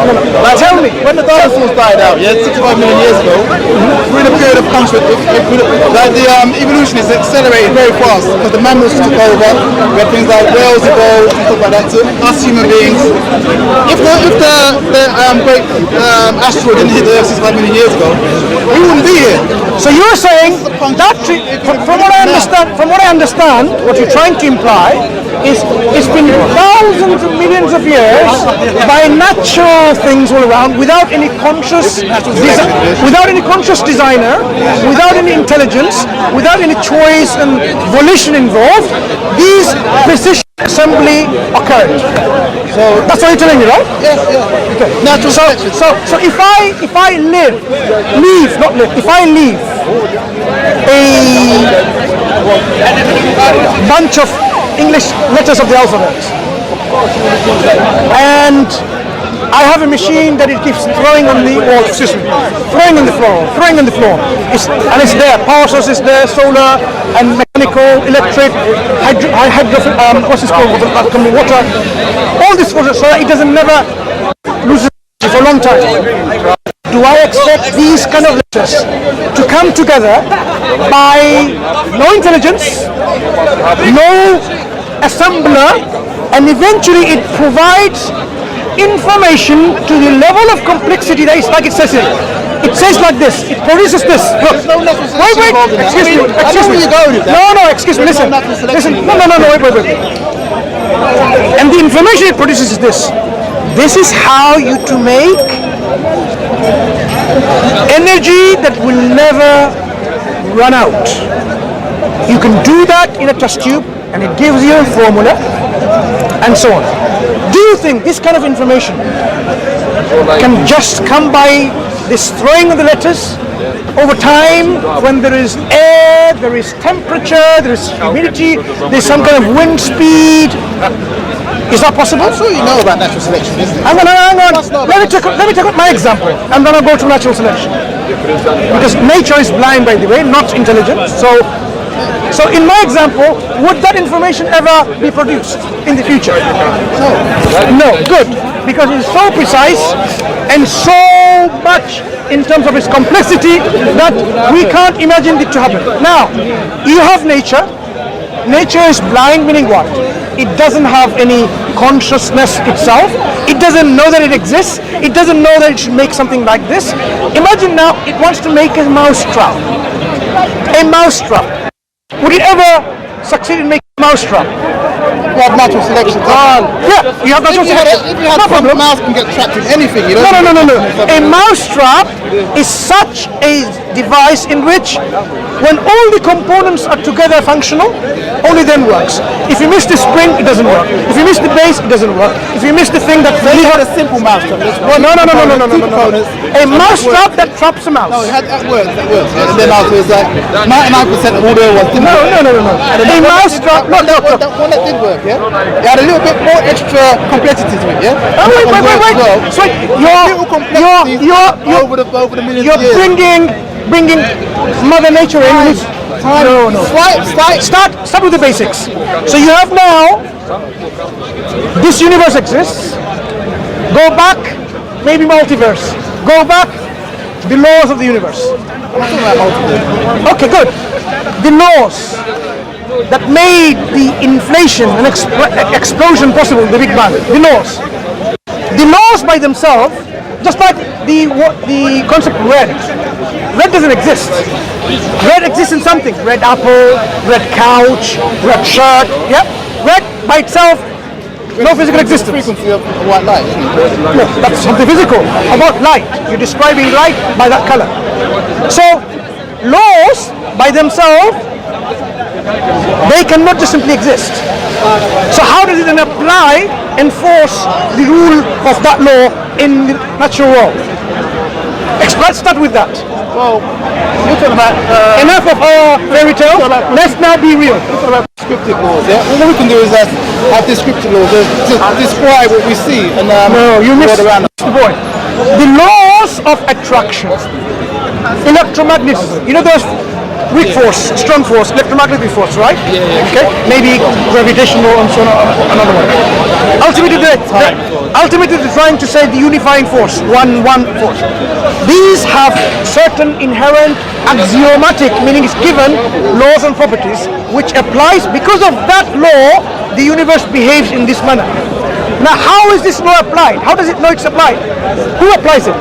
Now tell me, when the dinosaurs died out, 65 million years ago, we're in a period of conflict. Like the evolution is accelerated very fast because the mammals took over. We had things like whales evolved and stuff like that. So us human beings, if the great asteroid didn't hit the Earth 65 million years ago, we wouldn't be here. So you're saying that, from what I understand, what you're trying to imply is it's been thousands of millions of years by natural things all around, without any conscious designer, without any intelligence, without any choice and volition involved. These precision assembly occurred. So that's what you're telling me, right? Yes. Okay. Natural selection. So if I leave a bunch of English letters of the alphabet, and I have a machine that it keeps throwing on the wall, throwing on the floor. It's there. Power source is there, solar and mechanical, electric, what's it called? Water. All this water, so that it doesn't never lose energy for a long time. Do I expect these kind of letters to come together by no intelligence, no assembler, and eventually it provides information to the level of complexity that is like it says here. It says like this. It produces this. Look. Wait. Excuse me. No. Excuse me. Listen. No. Wait. And the information it produces is this. This is how you to make energy that will never run out. You can do that in a test tube, and it gives you a formula, and so on. Do you think this kind of information can just come by this throwing of the letters over time, when there is air, there is temperature, there is humidity, there's some kind of wind speed? Is that possible? I'm sure you know about natural selection, isn't it? Hang on. Let me take my example, and then I'll go to natural selection. Because nature is blind, by the way, not intelligent. So in my example, would that information ever be produced in the future? No. Good. Because it's so precise and so much in terms of its complexity that we can't imagine it to happen. Now, you have nature. Nature is blind, meaning what? It doesn't have any consciousness itself. It doesn't know that it exists. It doesn't know that it should make something like this. Imagine now it wants to make a mousetrap. Would it ever succeed in making a mousetrap? You have natural selection. You have natural selection. If you had a mouse can get trapped in anything, you know? No. A mousetrap is such a device in which, when all the components are together functional, only then works. If you miss the spring, it doesn't work. If you miss the base, it doesn't work. If you miss the thing that... So you had a simple mousetrap. No. A mousetrap that traps a mouse. No, that works. And then after it's like 99% of all the ones didn't work. No. A mousetrap... One that did work, yeah? It had a little bit more extra complexity to it, yeah? Wait. So over the millions of years. You're bringing Mother Nature in. No. Start with the basics. So you have now, this universe exists. Go back, maybe multiverse. Go back, the laws of the universe. Okay, good. The laws that made the inflation and explosion possible, the Big Bang. The laws by themselves, just like the concept of red. Red doesn't exist. Red exists in something. Red apple, red couch, red shirt. Yep. Red by itself, no physical existence. The frequency of white light. No, that's something physical. About light. You're describing light by that color. So, laws by themselves, they cannot just simply exist. So how does it then enforce the rule of that law in the natural world? Let's start with that. Well, you're talking about... enough of our fairy tale, let's now be real. You're talking about descriptive laws, yeah? All we can do is have descriptive laws to describe what we see. And, no, you missed the point. The laws of attraction, electromagnetism, you know those weak force, strong force, electromagnetic force, right? Yeah. Okay, maybe gravitational and so on, another one. Ultimately, ultimately they're trying to say the unifying force, one force. These have certain inherent axiomatic, meaning it's given laws and properties, which applies. Because of that law, the universe behaves in this manner. Now, how is this law applied? How does it know it's applied? Who applies it?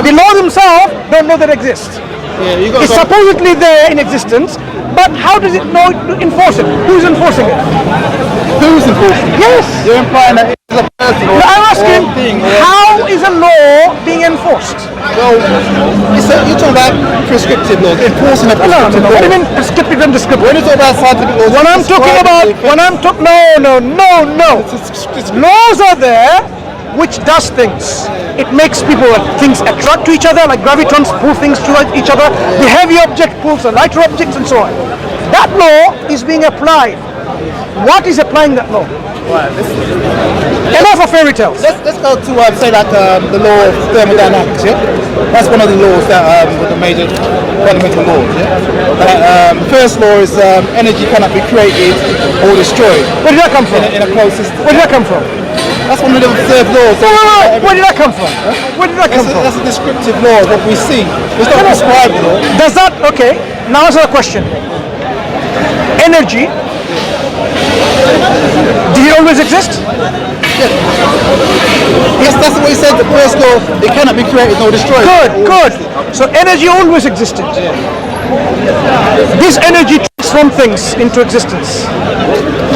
The law themselves don't know that it exists. Yeah, it's supposedly there in existence, but how does it know to enforce it? Who's enforcing it? Who's enforcing it? Yes. You're implying that it's a person or I'm asking, thing. how is a law being enforced? Well, you're talking about prescriptive laws, enforcing a prescriptive law. What do you mean prescriptive and descriptive? When you talk about scientific laws, laws are there which does things. It makes things attract to each other, like gravitons pull things to each other. The heavy object pulls the lighter objects and so on. That law is being applied. What is applying that law? Right, Enough of fairy tales. Let's go to say that the law of thermodynamics. Yeah, that's one of the laws that with the major fundamental laws. Yeah, the first law is energy cannot be created or destroyed. Where did that come from? In a closed system. Where did that come from? That's one of the observed laws. Where did that come from? Where did that come from? That's a descriptive law of what we see. It's not prescribed law. Does that, okay, now answer the question. Energy, did it always exist? Yes, that's what we said, the first law, it cannot be created nor destroyed. Good. So energy always existed. This energy transforms things into existence.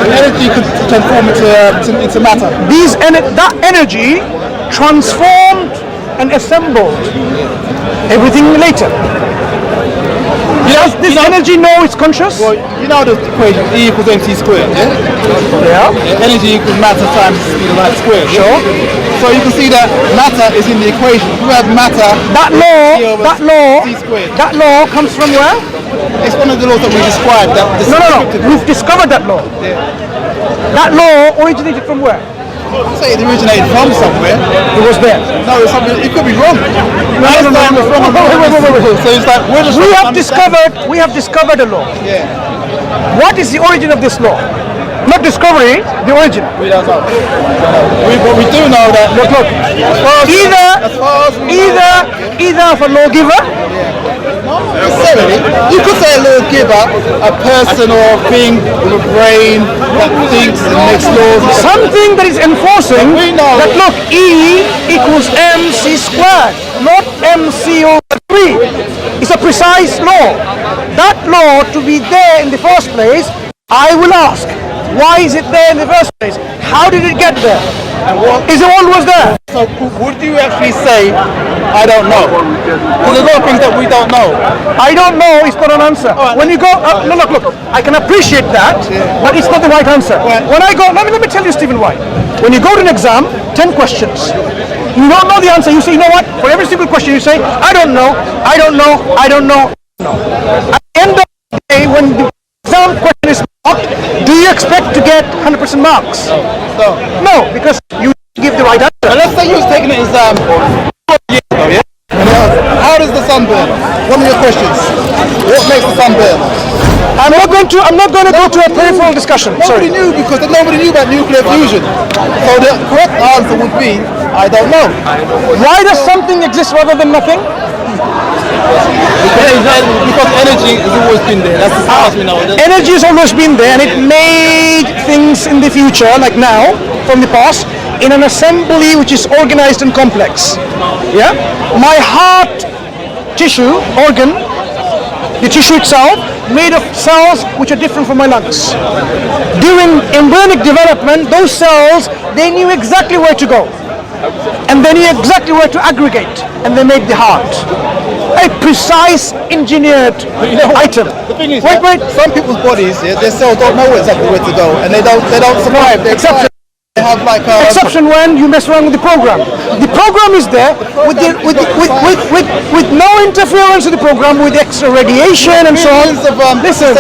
Energy could transform into matter. That energy transformed and assembled everything later. Does this energy know it's conscious? Well, you know the equation, E equals mc squared, yeah? Energy equals matter times speed of light squared. Sure. So you can see that matter is in the equation. If you have matter, that law comes from where? It's one of the laws that we described. No. We've discovered that law. Yeah. That law originated from where? I say it originated from somewhere. It was there. No, it could be wrong. No. So it's like we have discovered a law. Yeah. What is the origin of this law? Not discovery, the origin. We don't know. But we do know that. Look. Either of a lawgiver. Not necessarily. You could say a lawgiver, a person or a thing with a brain that thinks and makes laws. Something that is enforcing that, look, E equals mc squared, not mc over 3. It's a precise law. That law to be there in the first place, I will ask, why is it there in the first place? How did it get there? Is it always there? So would you actually say, I don't know? Because there's a lot of things that we don't know. I don't know is not an answer. Right. When you go, look, I can appreciate that, but it's not the right answer. Right. When I go, let me tell you, Stephen, why. When you go to an exam, 10 questions. You don't know the answer, you say, you know what? For every single question you say, I don't know. At the end of the day, when the exam question is marked, do you expect to get 100% marks? No, because you give the right answer. But let's say you was taking an exam 4 years ago, yeah? And they asked, how does the sun burn? One of your questions. What makes the sun burn? I'm not going to go to a peripheral discussion. Nobody knew because nobody knew about nuclear fusion. So the correct answer would be, I don't know. Why does something exist rather than nothing? Because energy has always been there. That's as far as we know. Energy has always been there, and it made things in the future, like now, from the past, in an assembly which is organized and complex. Yeah? My heart tissue, organ, the tissue itself, made of cells which are different from my lungs. During embryonic development, those cells, they knew exactly where to go. And they knew exactly where to aggregate, and they made the heart. A precise engineered item. The thing is, wait. Some people's bodies, their cells don't know exactly where to go, and they don't survive. Exception. They have like exception when you mess around with the program. The program is there with no interference with the program, with extra radiation and so on. Listen.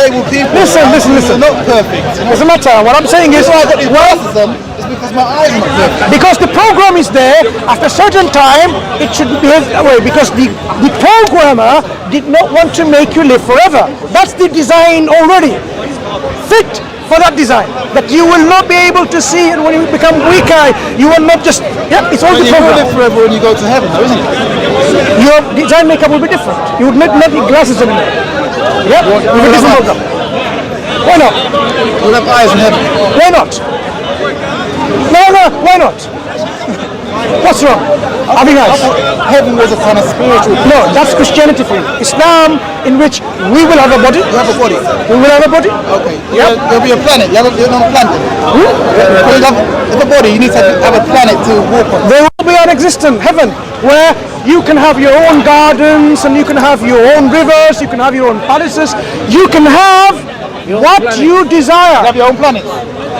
Not perfect. Doesn't matter. What I'm saying is, because my eyes are not perfect. Because the program is there, after a certain time, it should behave that way. Because the programmer did not want to make you live forever. That's the design already. fit for that design, that you will not be able to see, and when you become weaker, you will not just, it's all But the you will program. live forever when you go to heaven, though, isn't it? Your design makeup will be different. You would not need glasses anymore. Yeah, with a different program. Why not? You'll have eyes in heaven. Why not? No, why not? What's wrong? Atheist. Heaven was a kind of spiritual. No, that's Christianity for you. Islam, in which we will have a body. You have a body. We will have a body. Okay. Yep. There'll be a planet. You're on a planet. If a body, you need to have a planet to walk on. There will be an existent heaven where you can have your own gardens and you can have your own rivers, you can have your own palaces, you can have what you desire. You have your own planet.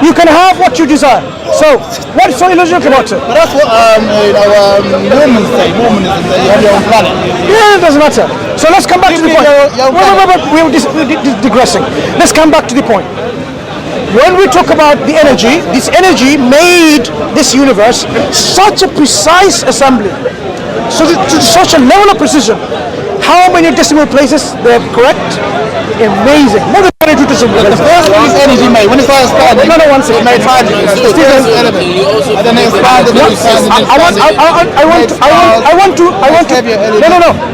You can have what you desire. So, what's so illogical about it? But that's what Mormons say. Mormonism say you have your own planet. Yeah, it doesn't matter. So let's come back to the point. We're digressing. Let's come back to the point. When we talk about the energy, this energy made this universe such a precise assembly, so to such a level of precision. How many decimal places they're correct? Amazing. More than 22 decimal places. The first thing is energy made. When it started expanding, No, one second. it made hydrogen. It's the first element. And then it expanded.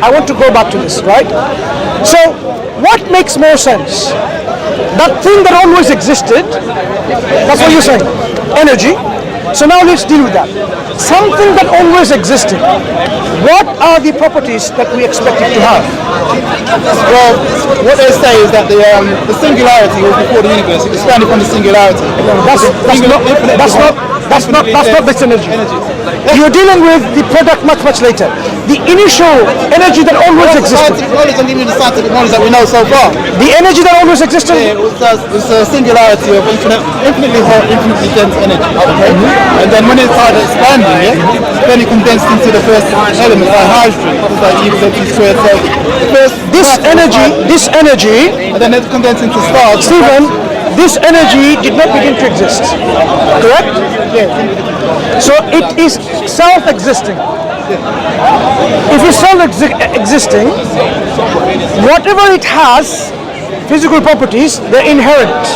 I want to go back to this, right? So, what makes more sense? That thing that always existed, that's what you're saying, energy. So now let's deal with that. Something that always existed, what are the properties that we expect it to have? Well, what they say is that the singularity was before the universe. It expanded from the singularity. That's not this energy. You're dealing with the product much later. The initial energy that always existed. Scientific knowledge, I'm giving you the scientific knowledge that we know so far. The energy that always existed. Yeah, it's a singularity of infinitely hot, infinitely dense energy. Okay? And then when it started expanding, then it condensed into the first element, like hydrogen. It's like E equals mc squared. So the first This energy, and then it condensed into stars. Stephen, this energy did not begin to exist. Correct? Yeah. So it is self-existing. If it's self-existing, whatever it has, physical properties, they're inherent.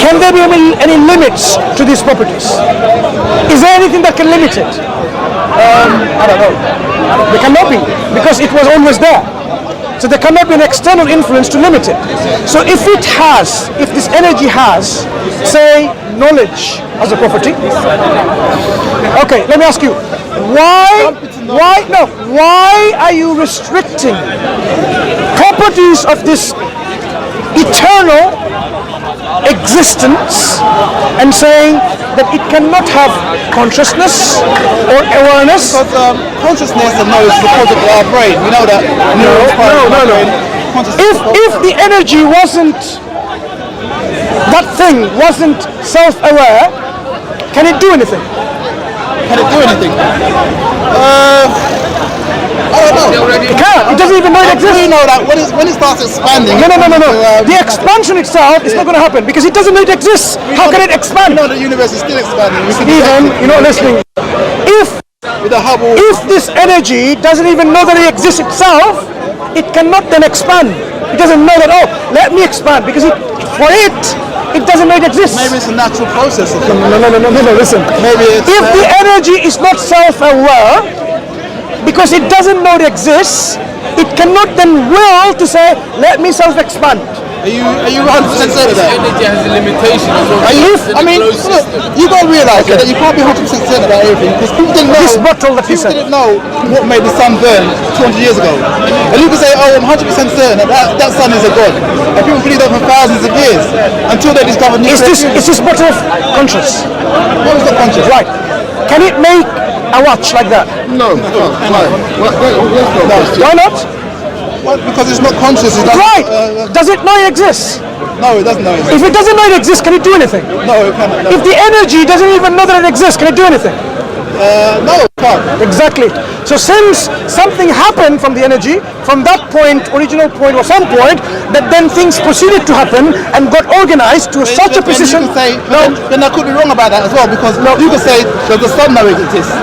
Can there be any limits to these properties? Is there anything that can limit it? I don't know. There cannot be, because it was always there. So there cannot be an external influence to limit it. So if this energy has, say, knowledge as a property, okay, let me ask you, why are you restricting properties of this eternal existence and saying that it cannot have consciousness or awareness? Because consciousness and knowledge is a product of our brain. We know that. No. If the energy wasn't, that thing wasn't self-aware, can it do anything? Can it do anything? I don't know. It can't. It doesn't even know it exists. We know that when it starts expanding. No. The expansion itself is not going to happen because it doesn't know it exists. How can it expand? We know the universe is still expanding. Stephen, you're not listening. With the Hubble. If this energy doesn't even know that it exists itself, it cannot then expand. It doesn't know that, let me expand, because for it doesn't know it exists. Maybe it's a natural process. No, listen. Maybe it's, if the energy is not self-aware, because it doesn't know it exists, it cannot then will to say, let me self-expand. Are you 100% certain of that? Energy has a limitation as well. Look, you got to realise that you can't be 100% certain about everything, because people didn't know. This bottle that you people said. didn't know what made the sun burn 200 years ago. And you can say, I'm 100% certain that sun is a god. And people believe that for thousands of years until they discovered new. Is this bottle conscious? What is not conscious? Right. Can it make a watch like that? No. Why? Why not? Well, because it's not conscious. It doesn't, Right. Does it know it exists? No, it doesn't know it exists. If it doesn't know it exists, can it do anything? No, it cannot. No. If the energy doesn't even know that it exists, can it do anything? No, it can't. Exactly. So since something happened from the energy, from that point, original point or some point, that then things proceeded to happen and got organized to such a precision. Then I could be wrong about that as well, because you could say, does the sun know it exists?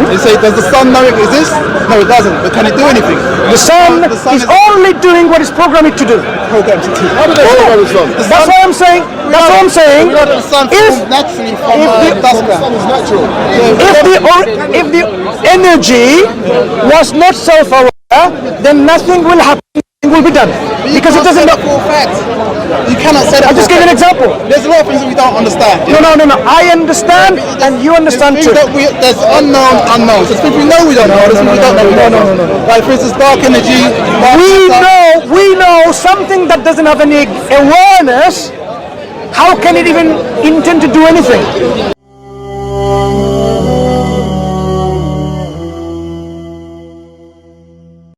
You say, does the sun know it exists? No, it doesn't. But can it do anything? The sun is only doing what it's programmed to do. Programmed to do. How do they program the sun? That's what I'm saying. That's what I'm saying. We know that the sun forms naturally from dust The sun clouds. is natural. If the energy was not self-aware, then nothing will happen. Nothing will be done because it doesn't. For a fact. You cannot say that. I'll just give you an example. There's a lot of things that we don't understand. No. I understand, and you understand too. There's unknown unknowns. There's things we know we don't know. There's things we don't know we don't know. Like for instance, dark energy. We know something that doesn't have any awareness. How can it even intend to do anything?